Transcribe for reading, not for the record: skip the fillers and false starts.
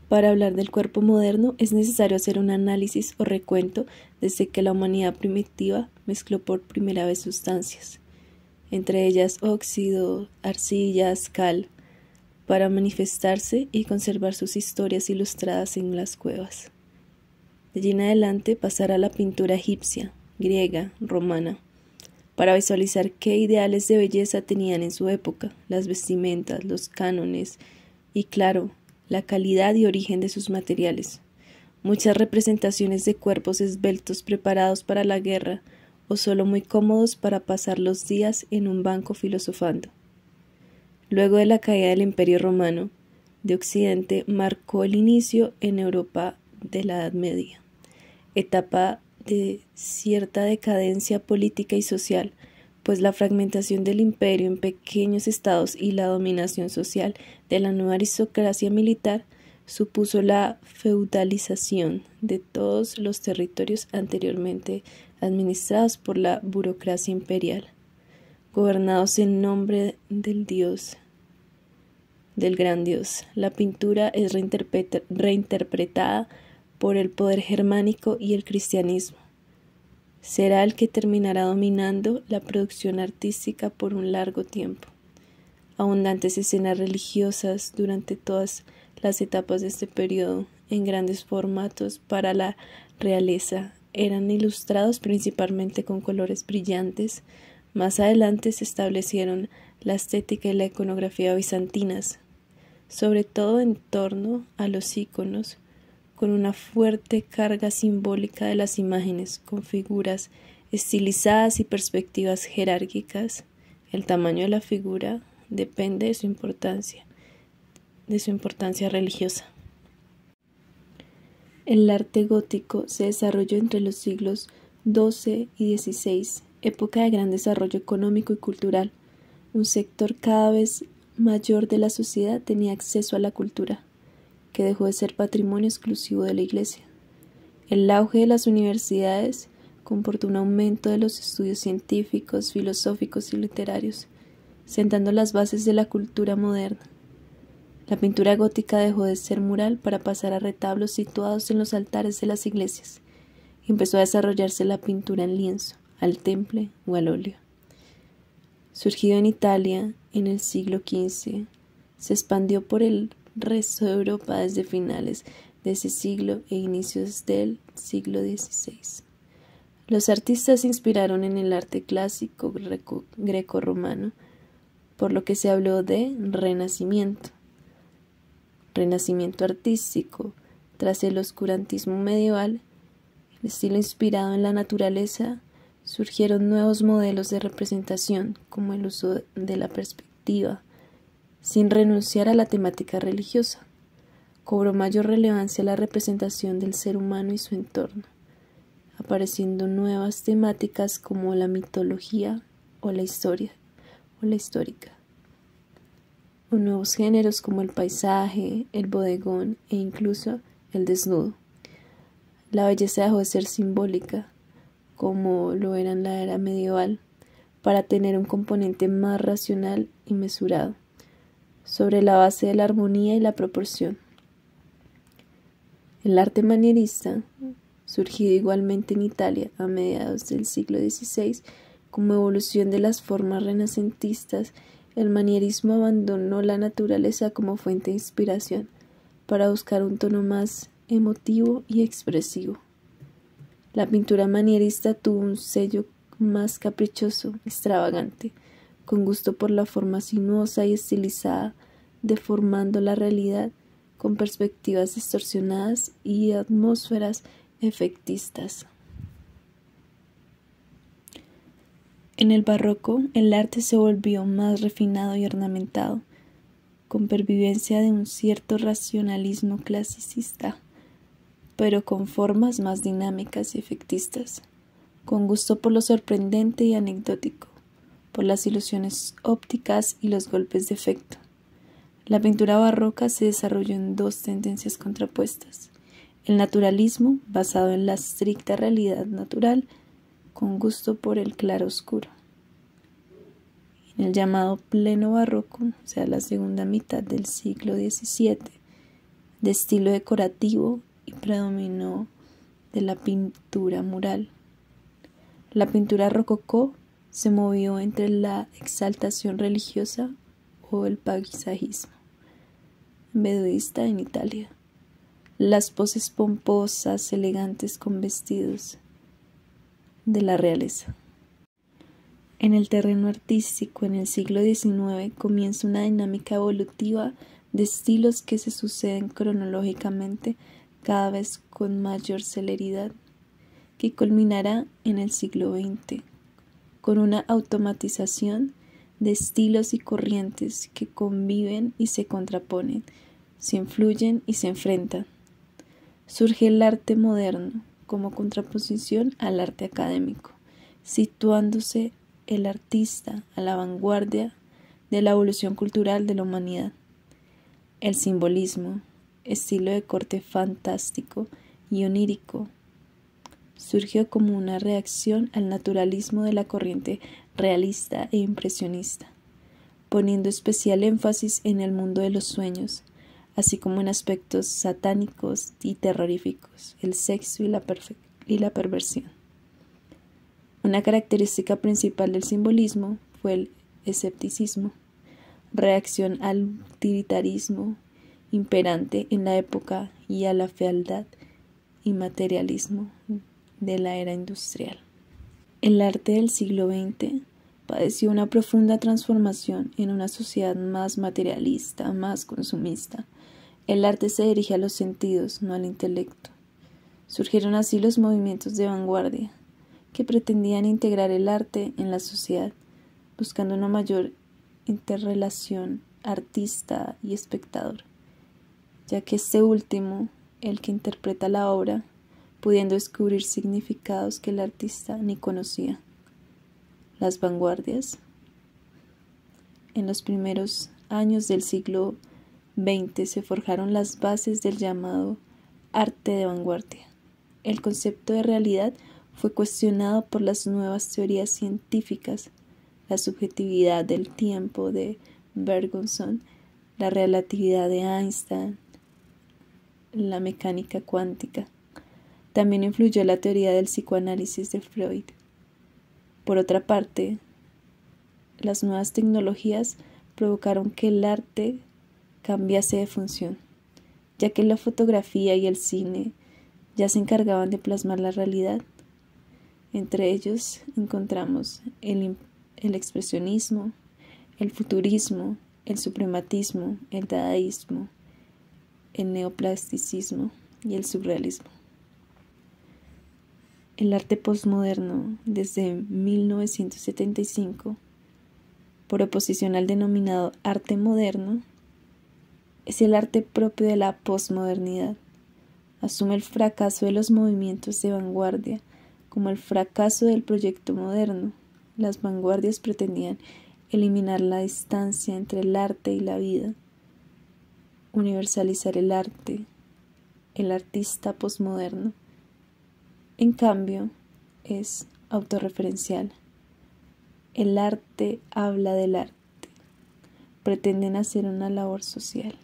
Para hablar del cuerpo moderno es necesario hacer un análisis o recuento desde que la humanidad primitiva mezcló por primera vez sustancias, entre ellas óxido, arcillas, cal, para manifestarse y conservar sus historias ilustradas en las cuevas. De allí en adelante pasará a la pintura egipcia, griega, romana, para visualizar qué ideales de belleza tenían en su época, las vestimentas, los cánones y, claro, la calidad y origen de sus materiales. Muchas representaciones de cuerpos esbeltos preparados para la guerra o solo muy cómodos para pasar los días en un banco filosofando. Luego de la caída del Imperio Romano de Occidente marcó el inicio en Europa de la Edad Media, etapa de cierta decadencia política y social, pues la fragmentación del imperio en pequeños estados y la dominación social de la nueva aristocracia militar supuso la feudalización de todos los territorios anteriormente administrados por la burocracia imperial, gobernados en nombre del gran Dios. La pintura es reinterpretada por el poder germánico y el cristianismo. Será el que terminará dominando la producción artística por un largo tiempo. Abundantes escenas religiosas durante todas las etapas de este periodo, en grandes formatos para la realeza, eran ilustrados principalmente con colores brillantes. Más adelante se establecieron la estética y la iconografía bizantinas, sobre todo en torno a los íconos, con una fuerte carga simbólica de las imágenes, con figuras estilizadas y perspectivas jerárquicas. El tamaño de la figura depende de su importancia religiosa. El arte gótico se desarrolló entre los siglos XII y XVI, época de gran desarrollo económico y cultural. Un sector cada vez mayor de la sociedad tenía acceso a la cultura, que dejó de ser patrimonio exclusivo de la Iglesia. El auge de las universidades comportó un aumento de los estudios científicos, filosóficos y literarios, sentando las bases de la cultura moderna. La pintura gótica dejó de ser mural para pasar a retablos situados en los altares de las iglesias, y empezó a desarrollarse la pintura en lienzo, al temple o al óleo. Surgido en Italia en el siglo XV, se expandió por el resto de Europa desde finales de ese siglo e inicios del siglo XVI. Los artistas se inspiraron en el arte clásico greco-romano, por lo que se habló de renacimiento artístico. Tras el oscurantismo medieval, el estilo inspirado en la naturaleza, surgieron nuevos modelos de representación, como el uso de la perspectiva, sin renunciar a la temática religiosa. Cobró mayor relevancia la representación del ser humano y su entorno, apareciendo nuevas temáticas como la mitología o la histórica, o nuevos géneros como el paisaje, el bodegón e incluso el desnudo. La belleza dejó de ser simbólica, como lo era en la era medieval, para tener un componente más racional y mesurado, sobre la base de la armonía y la proporción. El arte manierista, surgido igualmente en Italia a mediados del siglo XVI, como evolución de las formas renacentistas, el manierismo abandonó la naturaleza como fuente de inspiración para buscar un tono más emotivo y expresivo. La pintura manierista tuvo un sello más caprichoso, extravagante, con gusto por la forma sinuosa y estilizada, deformando la realidad con perspectivas distorsionadas y atmósferas efectistas. En el barroco, el arte se volvió más refinado y ornamentado, con pervivencia de un cierto racionalismo clasicista, pero con formas más dinámicas y efectistas, con gusto por lo sorprendente y anecdótico, por las ilusiones ópticas y los golpes de efecto. La pintura barroca se desarrolló en dos tendencias contrapuestas: el naturalismo, basado en la estricta realidad natural, con gusto por el claroscuro. En el llamado pleno barroco, o sea, la segunda mitad del siglo XVII, de estilo decorativo y predominio de la pintura mural. La pintura rococó se movió entre la exaltación religiosa o el paisajismo veduista en Italia. Las poses pomposas, elegantes con vestidos de la realeza. En el terreno artístico, en el siglo XIX, comienza una dinámica evolutiva de estilos que se suceden cronológicamente cada vez con mayor celeridad, que culminará en el siglo XX, con una automatización de estilos y corrientes que conviven y se contraponen, se influyen y se enfrentan. Surge el arte moderno como contraposición al arte académico, situándose el artista a la vanguardia de la evolución cultural de la humanidad. El simbolismo, estilo de corte fantástico y onírico, surgió como una reacción al naturalismo de la corriente realista e impresionista, poniendo especial énfasis en el mundo de los sueños, así como en aspectos satánicos y terroríficos, el sexo y la perversión. Una característica principal del simbolismo fue el escepticismo, reacción al utilitarismo imperante en la época y a la fealdad y materialismo de la era industrial. El arte del siglo XX padeció una profunda transformación en una sociedad más materialista, más consumista. El arte se dirige a los sentidos, no al intelecto. Surgieron así los movimientos de vanguardia, que pretendían integrar el arte en la sociedad, buscando una mayor interrelación artista y espectador, ya que este último, el que interpreta la obra, pudiendo descubrir significados que el artista ni conocía. Las vanguardias. En los primeros años del siglo XX se forjaron las bases del llamado arte de vanguardia. El concepto de realidad fue cuestionado por las nuevas teorías científicas, la subjetividad del tiempo de Bergson, la relatividad de Einstein, la mecánica cuántica. También influyó la teoría del psicoanálisis de Freud. Por otra parte, las nuevas tecnologías provocaron que el arte cambiase de función, ya que la fotografía y el cine ya se encargaban de plasmar la realidad. Entre ellos encontramos el expresionismo, el futurismo, el suprematismo, el dadaísmo, el neoplasticismo y el surrealismo. El arte postmoderno, desde 1975, por oposición al denominado arte moderno, es el arte propio de la posmodernidad. Asume el fracaso de los movimientos de vanguardia como el fracaso del proyecto moderno. Las vanguardias pretendían eliminar la distancia entre el arte y la vida, universalizar el arte. El artista posmoderno, en cambio, es autorreferencial. El arte habla del arte. Pretenden hacer una labor social.